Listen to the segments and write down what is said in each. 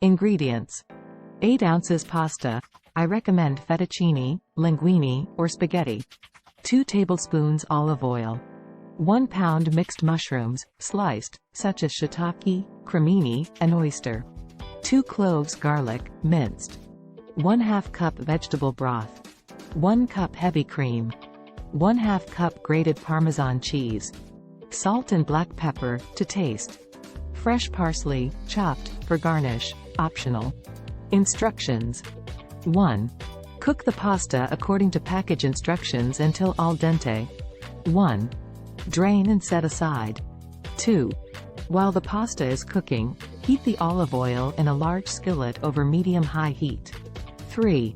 Ingredients: 8 ounces pasta. I recommend fettuccine, linguine, or spaghetti. 2 tablespoons olive oil. 1 pound mixed mushrooms, sliced, such as shiitake, cremini, and oyster. 2 cloves garlic, minced. 1/2 cup vegetable broth. 1 cup heavy cream. 1/2 cup grated Parmesan cheese. Salt and black pepper, to taste. Fresh parsley, chopped, for garnish, optional. Instructions. 1. Cook the pasta according to package instructions until al dente. 1. Drain and set aside. 2. While the pasta is cooking, heat the olive oil in a large skillet over medium-high heat. 3.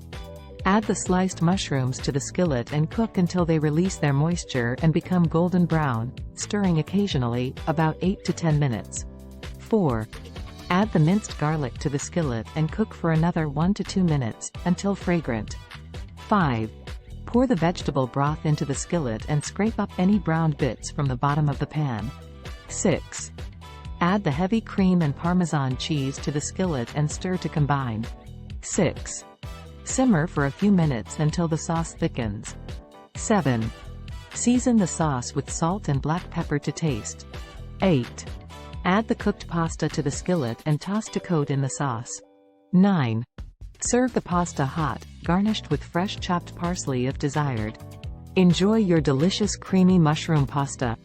Add the sliced mushrooms to the skillet and cook until they release their moisture and become golden brown, stirring occasionally, about 8 to 10 minutes. 4. Add the minced garlic to the skillet and cook for another 1 to 2 minutes, until fragrant. 5. Pour the vegetable broth into the skillet and scrape up any browned bits from the bottom of the pan. 6. Add the heavy cream and Parmesan cheese to the skillet and stir to combine. 6. Simmer for a few minutes until the sauce thickens. 7. Season the sauce with salt and black pepper to taste. 8. Add the cooked pasta to the skillet and toss to coat in the sauce. 9. Serve the pasta hot, garnished with fresh chopped parsley if desired. Enjoy your delicious creamy mushroom pasta.